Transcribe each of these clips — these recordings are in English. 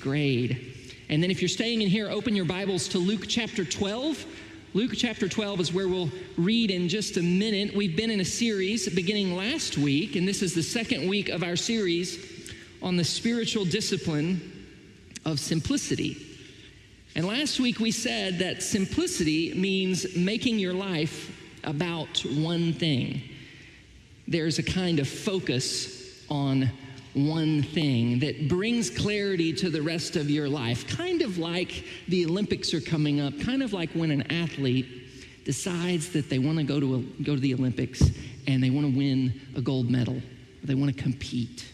grade. And then if you're staying in here, open your Bibles to Luke chapter 12. Luke chapter 12 is where we'll read in just a minute. We've been in a series beginning last week, and this is the second week of our series on the spiritual discipline of simplicity. And last week we said that simplicity means making your life about one thing. There's a kind of focus on one thing that brings clarity to the rest of your life, kind of like the Olympics are coming up, kind of like when an athlete decides that they want to go to the Olympics and they want to win a gold medal, they want to compete,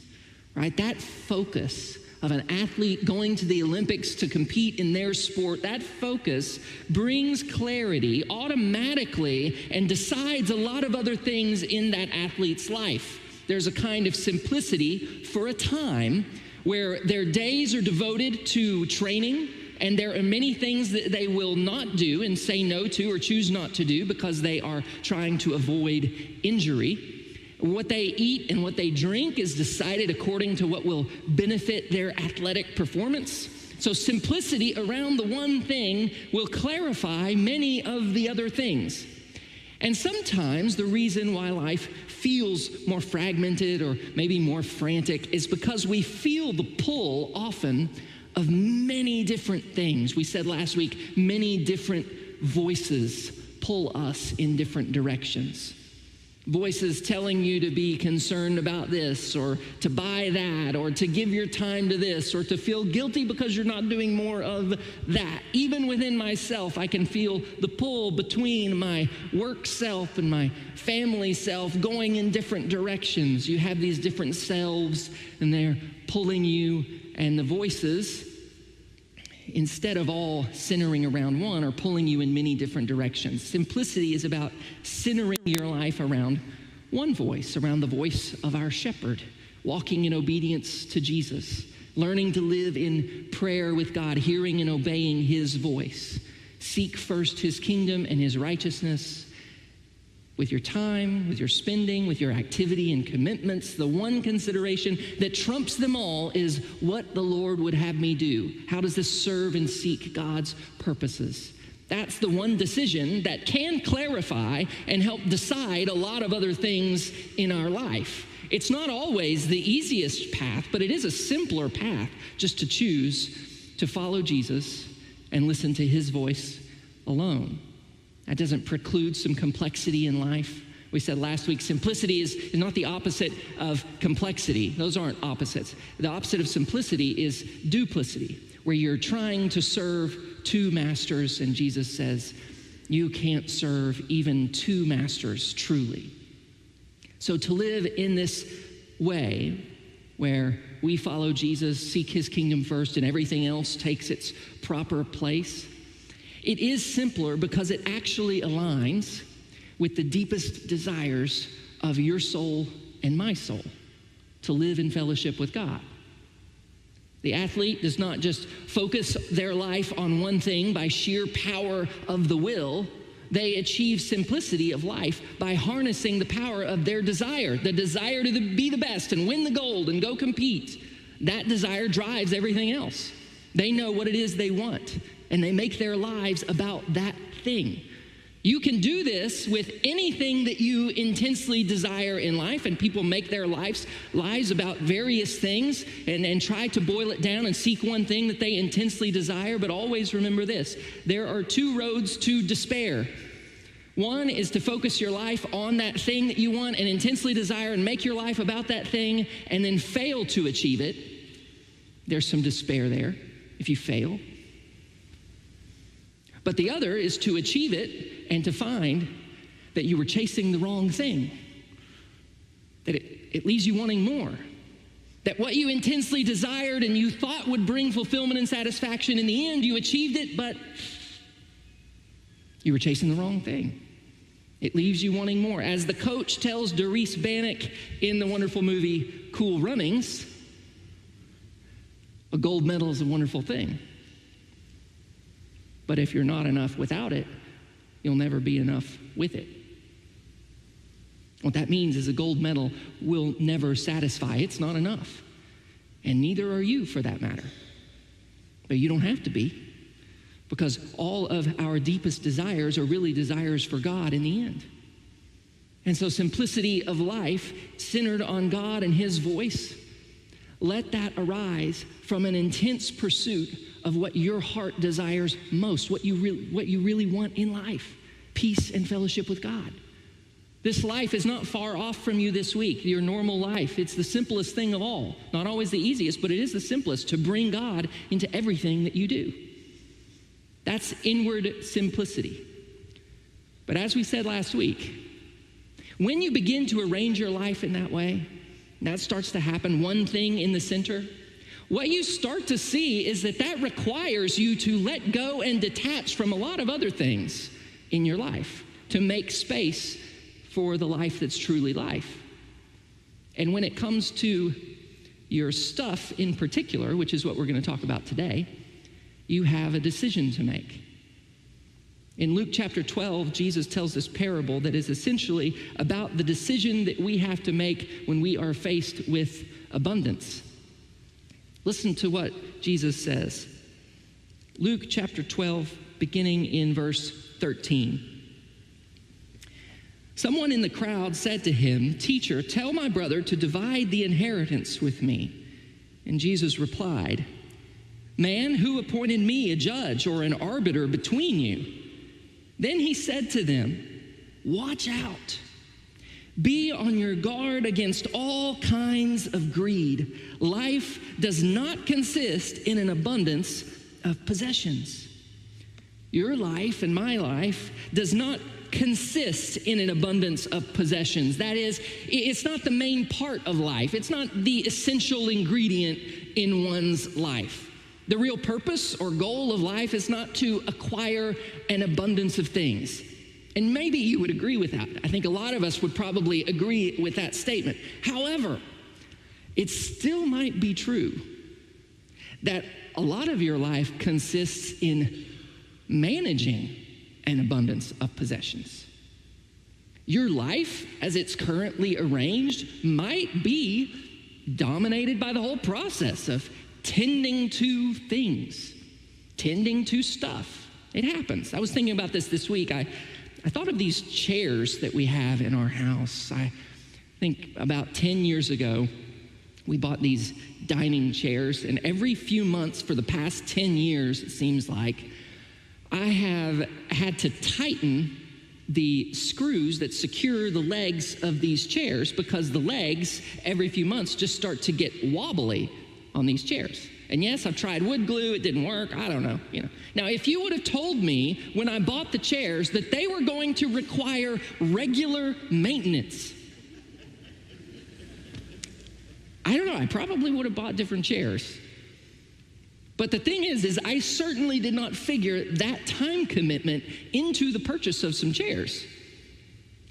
right? That focus of an athlete going to the Olympics to compete in their sport, that focus brings clarity automatically and decides a lot of other things in that athlete's life. There's a kind of simplicity for a time where their days are devoted to training, and there are many things that they will not do and say no to or choose not to do because they are trying to avoid injury. What they eat and what they drink is decided according to what will benefit their athletic performance. So simplicity around the one thing will clarify many of the other things. And sometimes the reason why life feels more fragmented or maybe more frantic is because we feel the pull often of many different things. We said last week, many different voices pull us in different directions. Voices telling you to be concerned about this or to buy that or to give your time to this or to feel guilty because you're not doing more of that. Even within myself, I can feel the pull between my work self and my family self going in different directions. You have these different selves and they're pulling you, and the voices, instead of all centering around one, are pulling you in many different directions. Simplicity is about centering your life around one voice, around the voice of our shepherd, walking in obedience to Jesus, learning to live in prayer with God, hearing and obeying his voice. Seek first his kingdom and his righteousness. With your time, with your spending, with your activity and commitments, the one consideration that trumps them all is what the Lord would have me do. How does this serve and seek God's purposes? That's the one decision that can clarify and help decide a lot of other things in our life. It's not always the easiest path, but it is a simpler path just to choose to follow Jesus and listen to his voice alone. That doesn't preclude some complexity in life. We said last week, simplicity is not the opposite of complexity. Those aren't opposites. The opposite of simplicity is duplicity, where you're trying to serve two masters, and Jesus says, you can't serve even two masters truly. So to live in this way, where we follow Jesus, seek his kingdom first, and everything else takes its proper place, it is simpler because it actually aligns with the deepest desires of your soul and my soul, to live in fellowship with God. The athlete does not just focus their life on one thing by sheer power of the will. They achieve simplicity of life by harnessing the power of their desire, the desire to be the best and win the gold and go compete. That desire drives everything else. They know what it is they want, and they make their lives about that thing. You can do this with anything that you intensely desire in life, and people make their lives about various things and try to boil it down and seek one thing that they intensely desire, but always remember this: there are two roads to despair. One is to focus your life on that thing that you want and intensely desire and make your life about that thing and then fail to achieve it. There's some despair there if you fail. But the other is to achieve it and to find that you were chasing the wrong thing, that it leaves you wanting more, that what you intensely desired and you thought would bring fulfillment and satisfaction, in the end you achieved it, but you were chasing the wrong thing. It leaves you wanting more. As the coach tells Doris Bannock in the wonderful movie Cool Runnings, a gold medal is a wonderful thing. But if you're not enough without it, you'll never be enough with it. What that means is a gold medal will never satisfy. It's not enough. And neither are you, for that matter. But you don't have to be, because all of our deepest desires are really desires for God in the end. And so simplicity of life centered on God and his voice, let that arise from an intense pursuit of what your heart desires most, what you really want in life, peace and fellowship with God. This life is not far off from you this week, your normal life. It's the simplest thing of all. Not always the easiest, but it is the simplest to bring God into everything that you do. That's inward simplicity. But as we said last week, when you begin to arrange your life in that way, that starts to happen, one thing in the center, what you start to see is that requires you to let go and detach from a lot of other things in your life to make space for the life that's truly life. And when it comes to your stuff in particular, which is what we're going to talk about today, you have a decision to make. In Luke chapter 12, Jesus tells this parable that is essentially about the decision that we have to make when we are faced with abundance. Listen to what Jesus says. Luke chapter 12, beginning in verse 13. Someone in the crowd said to him, "Teacher, tell my brother to divide the inheritance with me." And Jesus replied, "Man, who appointed me a judge or an arbiter between you?" Then he said to them, "Watch out. Be on your guard against all kinds of greed. Life does not consist in an abundance of possessions." Your life and my life does not consist in an abundance of possessions. That is, it's not the main part of life. It's not the essential ingredient in one's life. The real purpose or goal of life is not to acquire an abundance of things. And maybe you would agree with that. I think a lot of us would probably agree with that statement. However, it still might be true that a lot of your life consists in managing an abundance of possessions. Your life, as it's currently arranged, might be dominated by the whole process of tending to things, tending to stuff. It happens. I was thinking about this week. I thought of these chairs that we have in our house. I think about 10 years ago, we bought these dining chairs, and every few months for the past 10 years, it seems like, I have had to tighten the screws that secure the legs of these chairs because the legs, every few months, just start to get wobbly on these chairs. And yes, I've tried wood glue, it didn't work, I don't know. Now, if you would have told me when I bought the chairs that they were going to require regular maintenance, I don't know, I probably would have bought different chairs. But the thing is I certainly did not figure that time commitment into the purchase of some chairs.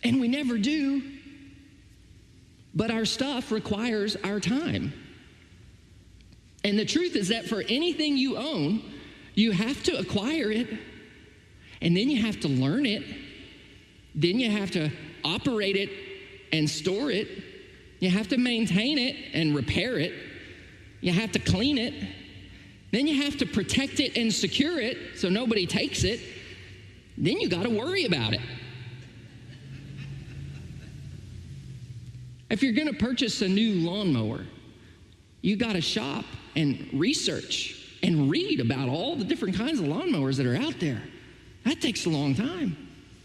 And we never do. But our stuff requires our time. And the truth is that for anything you own, you have to acquire it, and then you have to learn it, then you have to operate it and store it, you have to maintain it and repair it, you have to clean it, then you have to protect it and secure it so nobody takes it, then you got to worry about it. If you're going to purchase a new lawnmower, you got to shop and research and read about all the different kinds of lawnmowers that are out there. That takes a long time.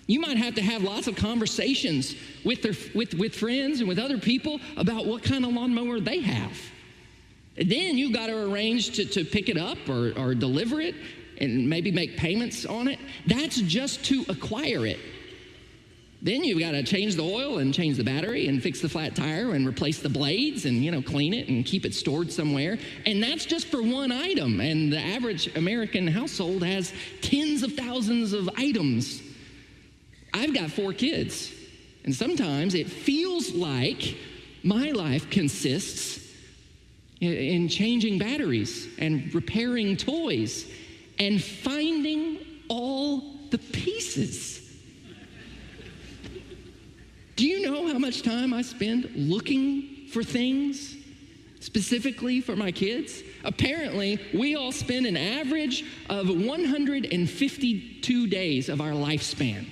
You might have to have lots of conversations with friends and with other people about what kind of lawnmower they have. And then you got to arrange to pick it up or deliver it and maybe make payments on it. That's just to acquire it. Then you've got to change the oil and change the battery and fix the flat tire and replace the blades and, clean it and keep it stored somewhere. And that's just for one item. And the average American household has tens of thousands of items. I've got 4 kids. And sometimes it feels like my life consists in changing batteries and repairing toys and finding all the pieces. Do you know how much time I spend looking for things, specifically for my kids? Apparently, we all spend an average of 152 days of our lifespan.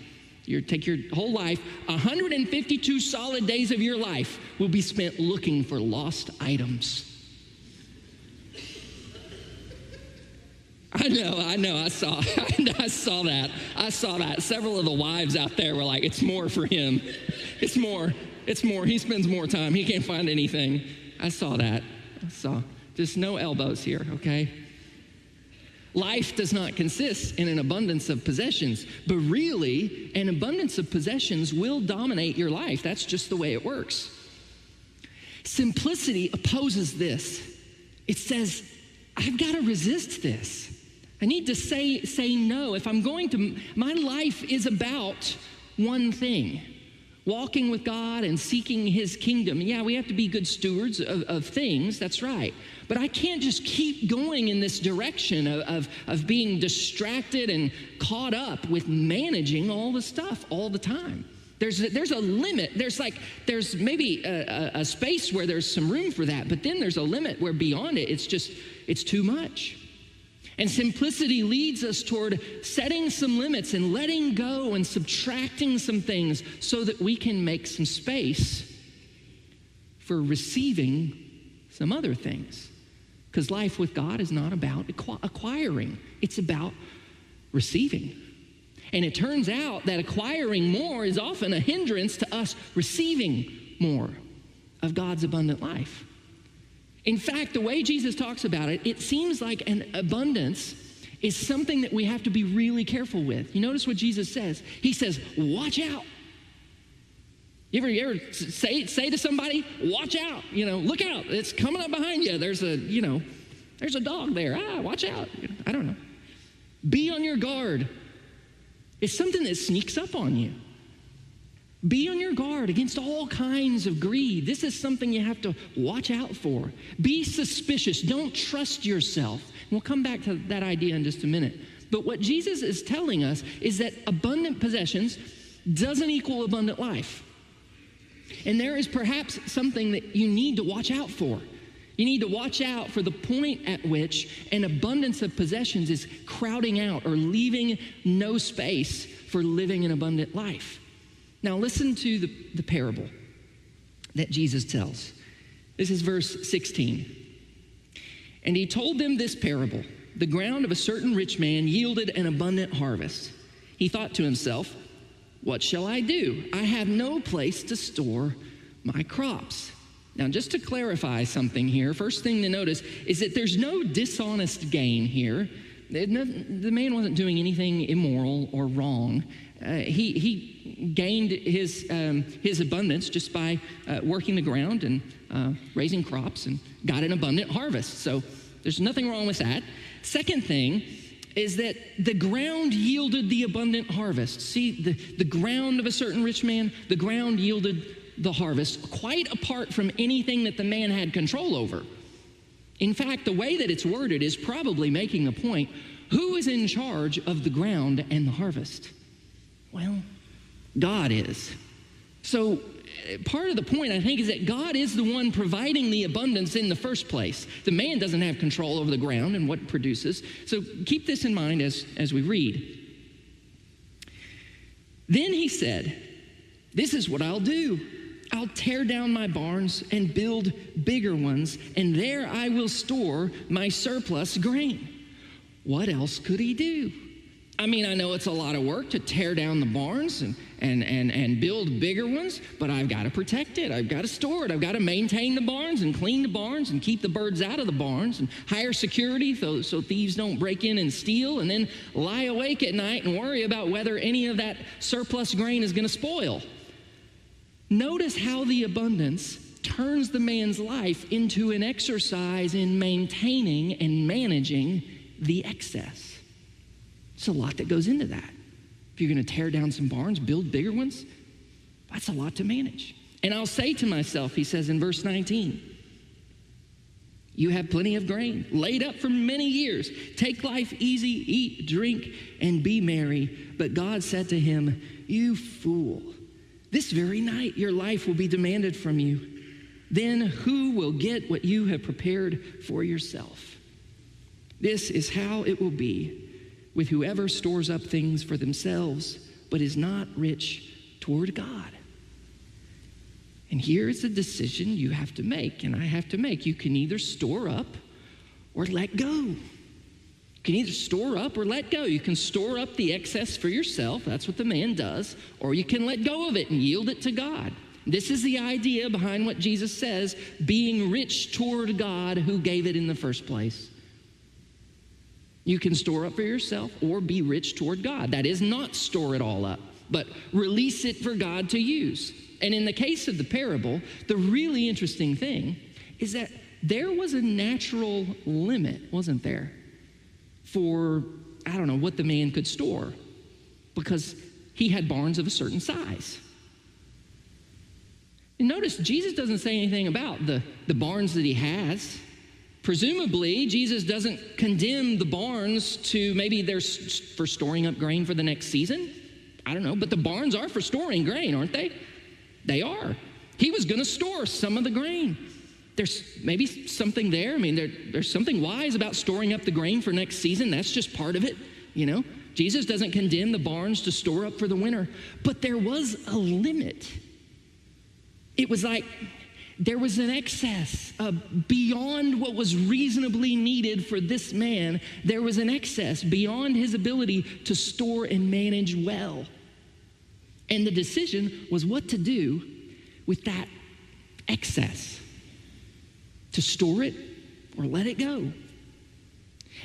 You take your whole life, 152 solid days of your life will be spent looking for lost items. I know, I saw that. Several of the wives out there were like, it's more for him. It's more. He spends more time. He can't find anything. I saw that. Just no elbows here, okay? Life does not consist in an abundance of possessions, but really, an abundance of possessions will dominate your life. That's just the way it works. Simplicity opposes this. It says, I've got to resist this. I need to say no. If I'm going to, my life is about one thing, walking with God and seeking his kingdom. Yeah, we have to be good stewards of things, that's right. But I can't just keep going in this direction of being distracted and caught up with managing all the stuff all the time. There's a limit. There's maybe a space where there's some room for that, but then there's a limit where beyond it, it's too much. And simplicity leads us toward setting some limits and letting go and subtracting some things so that we can make some space for receiving some other things. Because life with God is not about acquiring. It's about receiving. And it turns out that acquiring more is often a hindrance to us receiving more of God's abundant life. In fact, the way Jesus talks about it, it seems like an abundance is something that we have to be really careful with. You notice what Jesus says? He says, watch out. You ever say to somebody, watch out, look out, it's coming up behind you. There's a dog there. Watch out. I don't know. Be on your guard. It's something that sneaks up on you. Be on your guard against all kinds of greed. This is something you have to watch out for. Be suspicious. Don't trust yourself. And we'll come back to that idea in just a minute. But what Jesus is telling us is that abundant possessions doesn't equal abundant life. And there is perhaps something that you need to watch out for. You need to watch out for the point at which an abundance of possessions is crowding out or leaving no space for living an abundant life. Now listen to the parable that Jesus tells. This is verse 16. And he told them this parable. The ground of a certain rich man yielded an abundant harvest. He thought to himself, what shall I do? I have no place to store my crops. Now, just to clarify something here, first thing to notice is that there's no dishonest gain here. The man wasn't doing anything immoral or wrong. He gained his abundance just by working the ground and raising crops and got an abundant harvest. So there's nothing wrong with that. Second thing is that the ground yielded the abundant harvest. See, the ground of a certain rich man, the ground yielded the harvest, quite apart from anything that the man had control over. In fact, the way that it's worded is probably making a point. Who is in charge of the ground and the harvest? Well, God is. So part of the point, I think, is that God is the one providing the abundance in the first place. The man doesn't have control over the ground and what it produces. So keep this in mind as we read. Then he said, this is what I'll do. I'll tear down my barns and build bigger ones, and there I will store my surplus grain. What else could he do? I mean, I know it's a lot of work to tear down the barns and build bigger ones, but I've got to protect it. I've got to store it. I've got to maintain the barns and clean the barns and keep the birds out of the barns and hire security so thieves don't break in and steal, and then lie awake at night and worry about whether any of that surplus grain is going to spoil. Notice how the abundance turns the man's life into an exercise in maintaining and managing the excess. It's a lot that goes into that. If you're going to tear down some barns, build bigger ones, that's a lot to manage. And I'll say to myself, he says in verse 19, you have plenty of grain laid up for many years. Take life easy, eat, drink, and be merry. But God said to him, you fool. This very night your life will be demanded from you. then who will get what you have prepared for yourself? This is how it will be with whoever stores up things for themselves, but is not rich toward God. And here's a decision you have to make, and I have to make. You can either store up or let go. You can either store up or let go. You can store up the excess for yourself. That's what the man does. Or you can let go of it and yield it to God. This is the idea behind what Jesus says, being rich toward God who gave it in the first place. You can store up for yourself or be rich toward God. That is not store it all up, but release it for God to use. And in the case of the parable, the really interesting thing is that there was a natural limit, wasn't there, for, what the man could store, because he had barns of a certain size. And notice, Jesus doesn't say anything about the barns that he has. Presumably, Jesus doesn't condemn the barns to maybe they're for storing up grain for the next season. I don't know, but the barns are for storing grain, aren't they? They are. He was going to store some of the grain. There's maybe something there. I mean, there's something wise about storing up the grain for next season. That's just part of it, Jesus doesn't condemn the barns to store up for the winter. But there was a limit. It was like there was an excess beyond what was reasonably needed for this man. There was an excess beyond his ability to store and manage well. And the decision was what to do with that excess. To store it or let it go.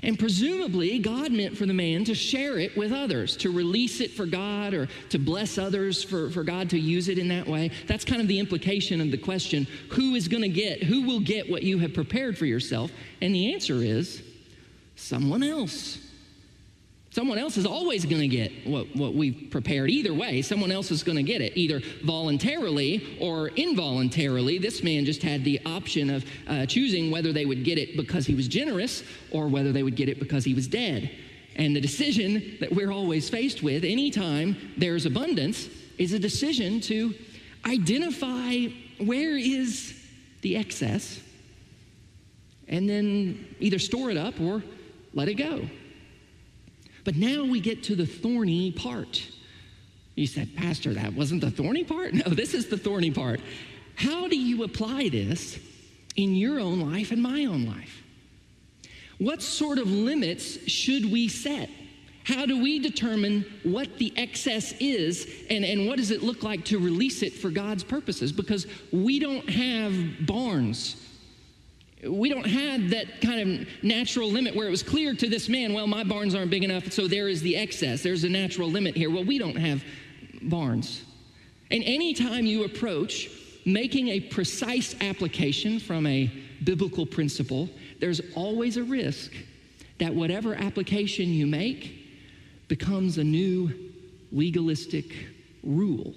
And presumably, God meant for the man to share it with others, to release it for God or to bless others for God to use it in that way. That's kind of the implication of the question, who will get what you have prepared for yourself? And the answer is someone else. Someone else is always going to get what we've prepared. Either way, someone else is going to get it, either voluntarily or involuntarily. This man just had the option of choosing whether they would get it because he was generous or whether they would get it because he was dead. And the decision that we're always faced with anytime there's abundance is a decision to identify where is the excess and then either store it up or let it go. But now we get to the thorny part. You said, Pastor, that wasn't the thorny part? No, this is the thorny part. How do you apply this in your own life and my own life? What sort of limits should we set? How do we determine what the excess is and what does it look like to release it for God's purposes? Because we don't have barns. We don't have that kind of natural limit where it was clear to this man, well, my barns aren't big enough, so there is the excess. There's a natural limit here. Well, we don't have barns. And anytime you approach making a precise application from a biblical principle, there's always a risk that whatever application you make becomes a new legalistic rule.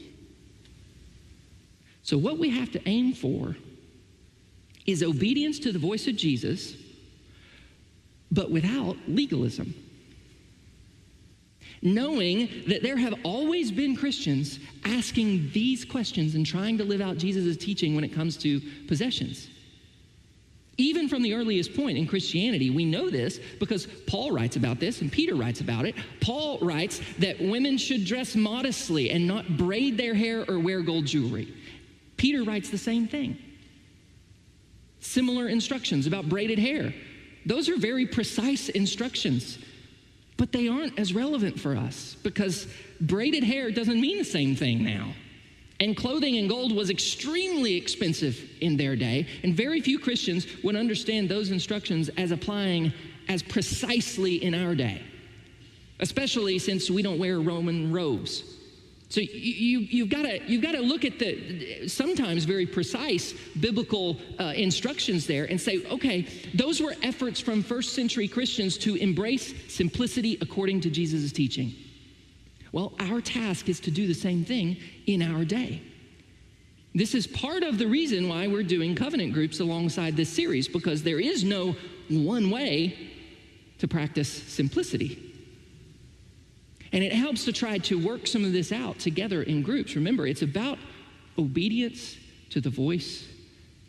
So what we have to aim for is obedience to the voice of Jesus, but without legalism. Knowing that there have always been Christians asking these questions and trying to live out Jesus' teaching when it comes to possessions. Even from the earliest point in Christianity, we know this because Paul writes about this and Peter writes about it. Paul writes that women should dress modestly and not braid their hair or wear gold jewelry. Peter writes the same thing. Similar instructions about braided hair. Those are very precise instructions, but they aren't as relevant for us because braided hair doesn't mean the same thing now. And clothing in gold was extremely expensive in their day, and very few Christians would understand those instructions as applying as precisely in our day, especially since we don't wear Roman robes. So you've got to look at the sometimes very precise biblical instructions there and say, okay, those were efforts from first century Christians to embrace simplicity according to Jesus' teaching. Well, our task is to do the same thing in our day. This is part of the reason why we're doing covenant groups alongside this series, because there is no one way to practice simplicity. And it helps to try to work some of this out together in groups. Remember, it's about obedience to the voice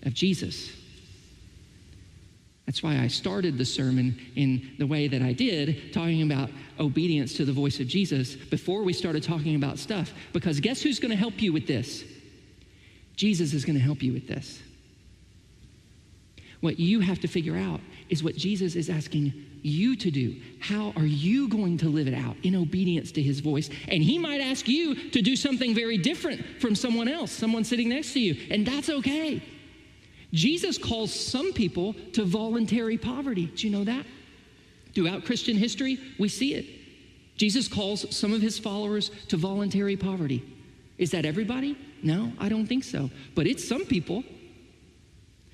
of Jesus. That's why I started the sermon in the way that I did, talking about obedience to the voice of Jesus before we started talking about stuff. Because guess who's going to help you with this? Jesus is going to help you with this. What you have to figure out is what Jesus is asking you to do. How are you going to live it out in obedience to his voice? And he might ask you to do something very different from someone else, someone sitting next to you, and that's okay. Jesus calls some people to voluntary poverty. Do you know that? Throughout Christian history, we see it. Jesus calls some of his followers to voluntary poverty. Is that everybody? No, I don't think so. But it's some people.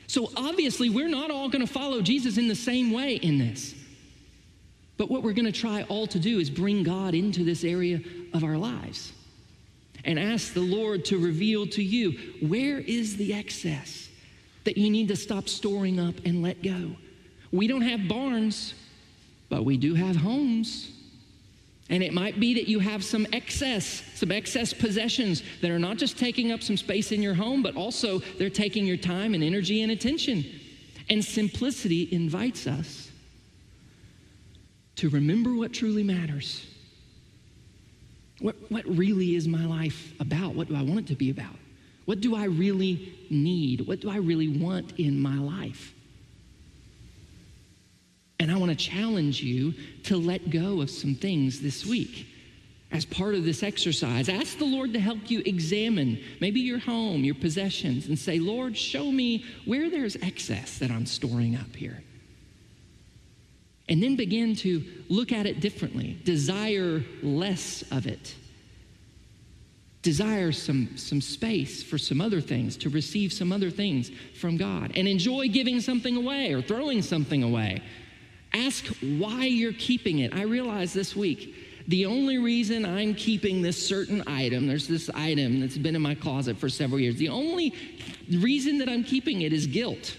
So obviously, we're not all going to follow Jesus in the same way in this. But what we're going to try all to do is bring God into this area of our lives and ask the Lord to reveal to you, where is the excess that you need to stop storing up and let go? We don't have barns, but we do have homes. And it might be that you have some excess possessions that are not just taking up some space in your home, but also they're taking your time and energy and attention. And simplicity invites us to remember what truly matters. What really is my life about? What do I want it to be about? What do I really need? What do I really want in my life? And I want to challenge you to let go of some things this week. As part of this exercise, ask the Lord to help you examine maybe your home, your possessions, and say, Lord, show me where there's excess that I'm storing up here. And then begin to look at it differently. Desire less of it. Desire some space for some other things, to receive some other things from God. And enjoy giving something away or throwing something away. Ask why you're keeping it. I realized this week, the only reason I'm keeping this certain item, there's this item that's been in my closet for several years. The only reason that I'm keeping it is guilt.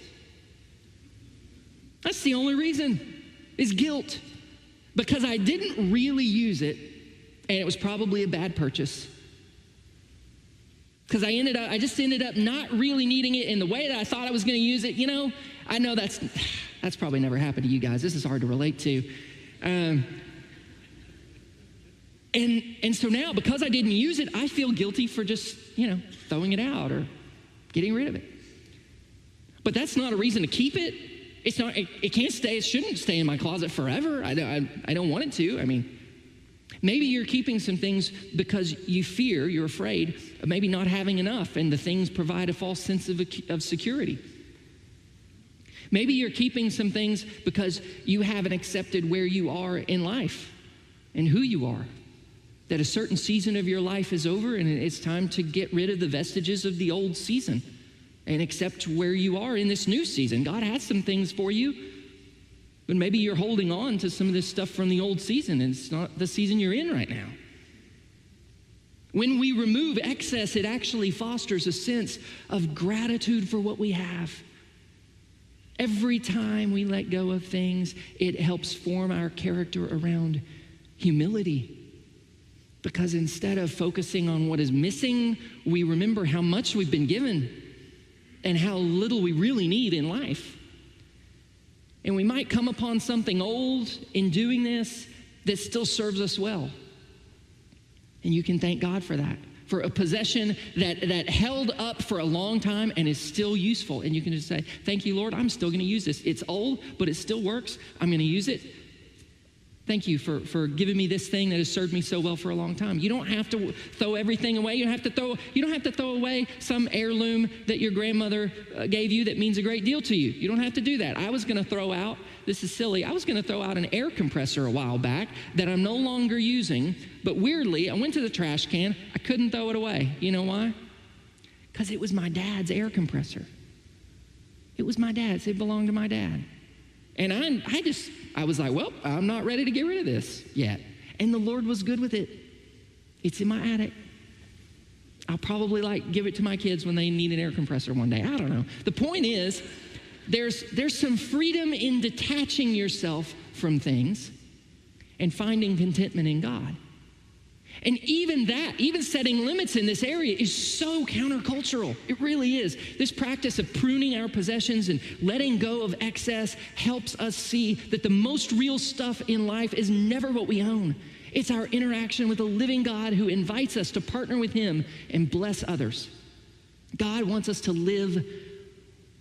That's the only reason, is guilt. Because I didn't really use it, and it was probably a bad purchase. Because I just ended up not really needing it in the way that I thought I was going to use it. You know, I know that's probably never happened to you guys. This is hard to relate to. And so now, because I didn't use it, I feel guilty for just, throwing it out or getting rid of it. But that's not a reason to keep it. It's not. It can't stay. It shouldn't stay in my closet forever. I don't want it to. I mean, maybe you're keeping some things because you're afraid of maybe not having enough, and the things provide a false sense of security. Maybe you're keeping some things because you haven't accepted where you are in life and who you are. That a certain season of your life is over and it's time to get rid of the vestiges of the old season and accept where you are in this new season. God has some things for you, but maybe you're holding on to some of this stuff from the old season and it's not the season you're in right now. When we remove excess, it actually fosters a sense of gratitude for what we have. Every time we let go of things, it helps form our character around humility. Because instead of focusing on what is missing, we remember how much we've been given and how little we really need in life. And we might come upon something old in doing this that still serves us well. And you can thank God for that. For a possession that held up for a long time and is still useful. And you can just say, thank you, Lord, I'm still going to use this. It's old, but it still works. I'm going to use it. Thank you for giving me this thing that has served me so well for a long time. You don't have to throw everything away. You don't have to throw away some heirloom that your grandmother gave you that means a great deal to you. You don't have to do that. I was going to throw out, this is silly, I was going to throw out an air compressor a while back that I'm no longer using, but weirdly, I went to the trash can. I couldn't throw it away. You know why? Because it was my dad's air compressor. It was my dad's. It belonged to my dad. And I was like, well, I'm not ready to get rid of this yet. And the Lord was good with it. It's in my attic. I'll probably give it to my kids when they need an air compressor one day. I don't know. The point is, there's some freedom in detaching yourself from things and finding contentment in God. And even that, even setting limits in this area is so countercultural. It really is. This practice of pruning our possessions and letting go of excess helps us see that the most real stuff in life is never what we own. It's our interaction with a living God who invites us to partner with him and bless others. God wants us to live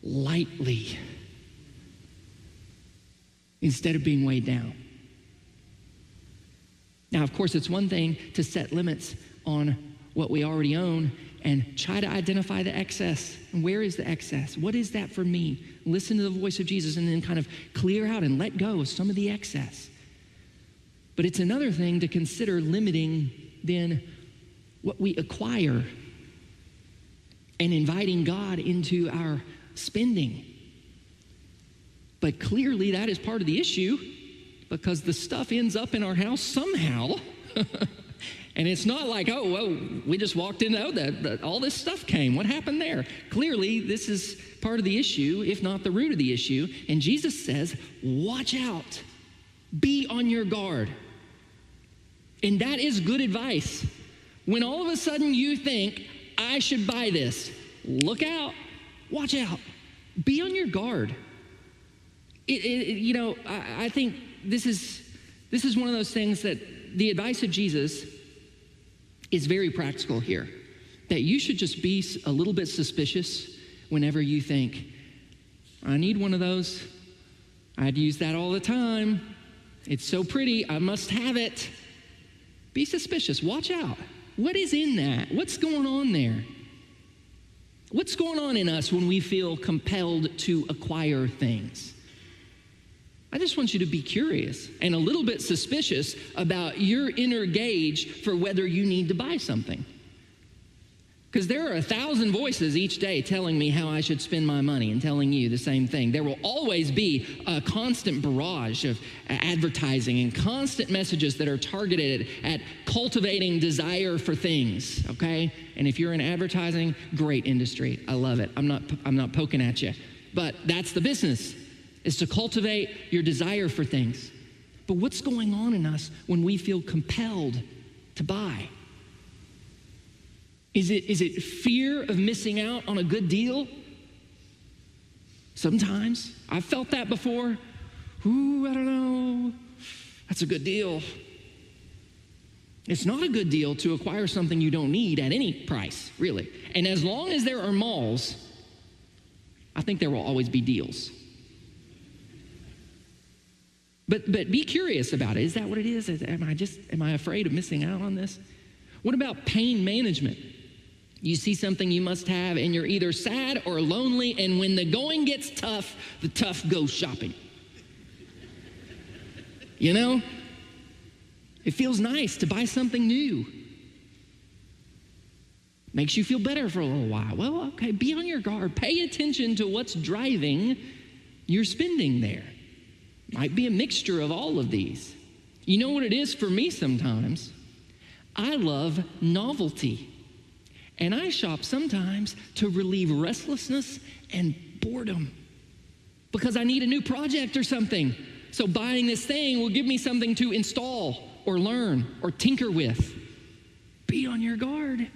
lightly instead of being weighed down. Now, of course, it's one thing to set limits on what we already own and try to identify the excess. And where is the excess? What is that for me? Listen to the voice of Jesus and then kind of clear out and let go of some of the excess. But it's another thing to consider limiting then what we acquire and inviting God into our spending. But clearly that is part of the issue, because the stuff ends up in our house somehow. And it's not like, oh, well, we just walked in, all this stuff came. What happened there? Clearly, this is part of the issue, if not the root of the issue. And Jesus says, watch out. Be on your guard. And that is good advice. When all of a sudden you think, I should buy this, look out. Watch out. Be on your guard. I think this is one of those things that the advice of Jesus is very practical here, that you should just be a little bit suspicious whenever you think, I need one of those. I'd use that all the time. It's so pretty. I must have it. Be suspicious. Watch out. What is in that? What's going on there? What's going on in us when we feel compelled to acquire things? I just want you to be curious and a little bit suspicious about your inner gauge for whether you need to buy something. Because there are 1,000 voices each day telling me how I should spend my money and telling you the same thing. There will always be a constant barrage of advertising and constant messages that are targeted at cultivating desire for things, okay? And if you're in advertising, great industry. I love it. I'm not poking at you. But that's the business, is to cultivate your desire for things. But what's going on in us when we feel compelled to buy? Is it fear of missing out on a good deal? Sometimes. I've felt that before. Ooh, I don't know. That's a good deal. It's not a good deal to acquire something you don't need at any price, really. And as long as there are malls, I think there will always be deals. But be curious about it. Is that what it is? Am I afraid of missing out on this? What about pain management? You see something you must have, and you're either sad or lonely, and when the going gets tough, the tough go shopping. You know? It feels nice to buy something new. Makes you feel better for a little while. Well, okay, be on your guard. Pay attention to what's driving your spending there. Might be a mixture of all of these. You know what it is for me sometimes? I love novelty. And I shop sometimes to relieve restlessness and boredom because I need a new project or something. So buying this thing will give me something to install or learn or tinker with. Be on your guard.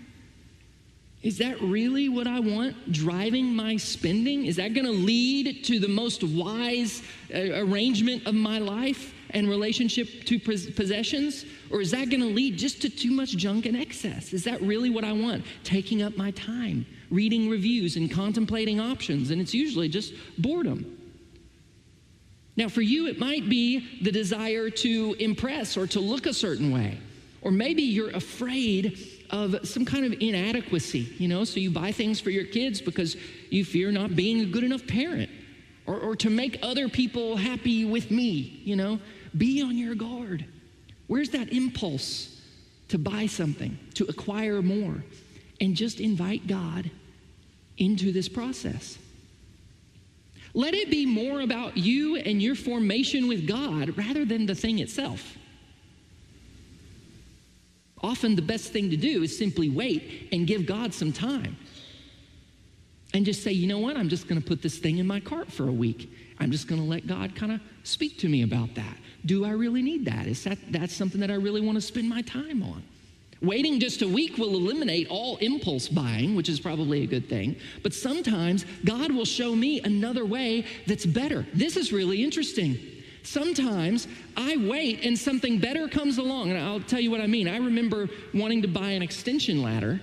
Is that really what I want driving my spending? Is that going to lead to the most wise arrangement of my life and relationship to possessions? Or is that going to lead just to too much junk and excess? Is that really what I want? Taking up my time, reading reviews and contemplating options, and it's usually just boredom. Now for you, it might be the desire to impress or to look a certain way. Or maybe you're afraid of some kind of inadequacy, so you buy things for your kids because you fear not being a good enough parent or to make other people happy with me, Be on your guard. Where's that impulse to buy something, to acquire more? And just invite God into this process. Let it be more about you and your formation with God rather than the thing itself. Often the best thing to do is simply wait and give God some time. And just say, you know what? I'm just going to put this thing in my cart for a week. I'm just going to let God kind of speak to me about that. Do I really need that? That's something that I really want to spend my time on? Waiting just a week will eliminate all impulse buying, which is probably a good thing. But sometimes God will show me another way that's better. This is really interesting. Sometimes I wait and something better comes along. And I'll tell you what I mean. I remember wanting to buy an extension ladder,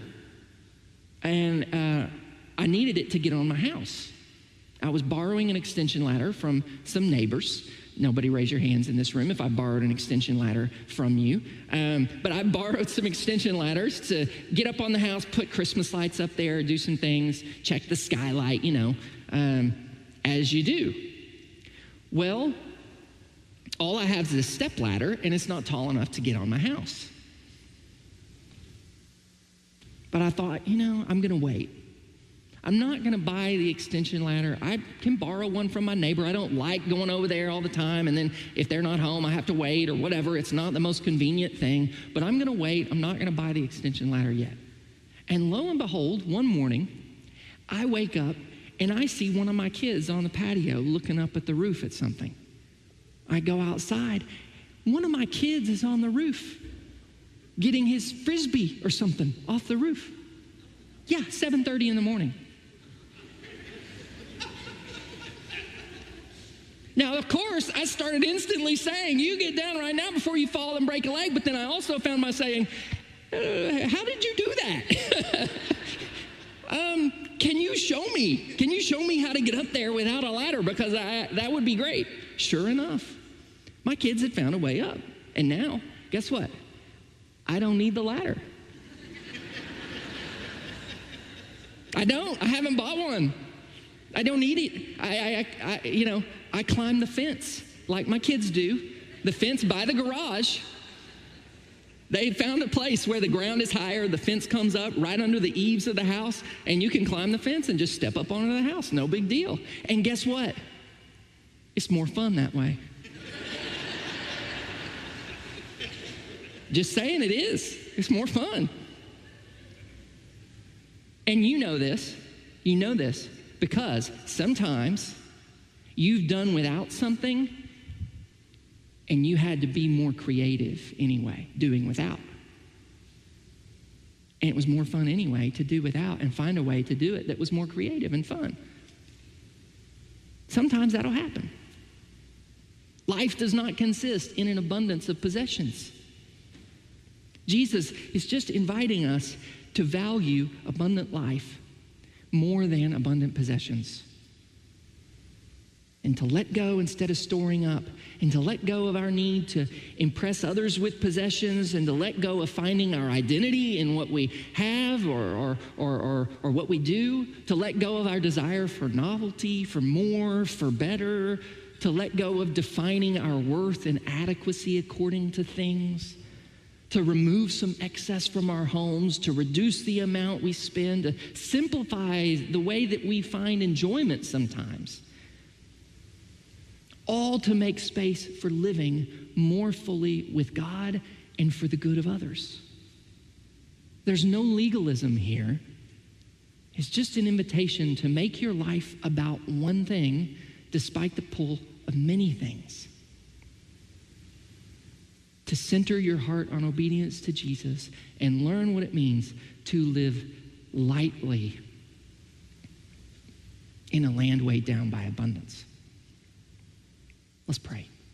and I needed it to get on my house. I was borrowing an extension ladder from some neighbors. Nobody raise your hands in this room if I borrowed an extension ladder from you. But I borrowed some extension ladders to get up on the house, put Christmas lights up there, do some things, check the skylight, as you do. Well, all I have is a step ladder, and it's not tall enough to get on my house. But I thought, I'm going to wait. I'm not going to buy the extension ladder. I can borrow one from my neighbor. I don't like going over there all the time, and then if they're not home, I have to wait or whatever. It's not the most convenient thing, but I'm going to wait. I'm not going to buy the extension ladder yet. And lo and behold, one morning, I wake up, and I see one of my kids on the patio looking up at the roof at something. I go outside. One of my kids is on the roof getting his Frisbee or something off the roof. Yeah, 7:30 in the morning. Now, of course, I started instantly saying, you get down right now before you fall and break a leg. But then I also found myself saying, how did you do that? Can you show me? Can you show me how to get up there without a ladder? Because that would be great. Sure enough, my kids had found a way up. And now, guess what? I don't need the ladder. I don't. I haven't bought one. I don't need it. I climb the fence like my kids do, the fence by the garage. They found a place where the ground is higher, the fence comes up right under the eaves of the house, and you can climb the fence and just step up onto the house. No big deal. And guess what? It's more fun that way. Just saying, it is. It's more fun. And you know this because sometimes you've done without something and you had to be more creative anyway, doing without. And it was more fun anyway to do without and find a way to do it that was more creative and fun. Sometimes that'll happen. Life does not consist in an abundance of possessions. Jesus is just inviting us to value abundant life more than abundant possessions. And to let go instead of storing up, and to let go of our need to impress others with possessions, and to let go of finding our identity in what we have or what we do, to let go of our desire for novelty, for more, for better, to let go of defining our worth and adequacy according to things, to remove some excess from our homes, to reduce the amount we spend, to simplify the way that we find enjoyment sometimes. All to make space for living more fully with God and for the good of others. There's no legalism here. It's just an invitation to make your life about one thing despite the pull of many things. To center your heart on obedience to Jesus and learn what it means to live lightly in a land weighed down by abundance. Let's pray.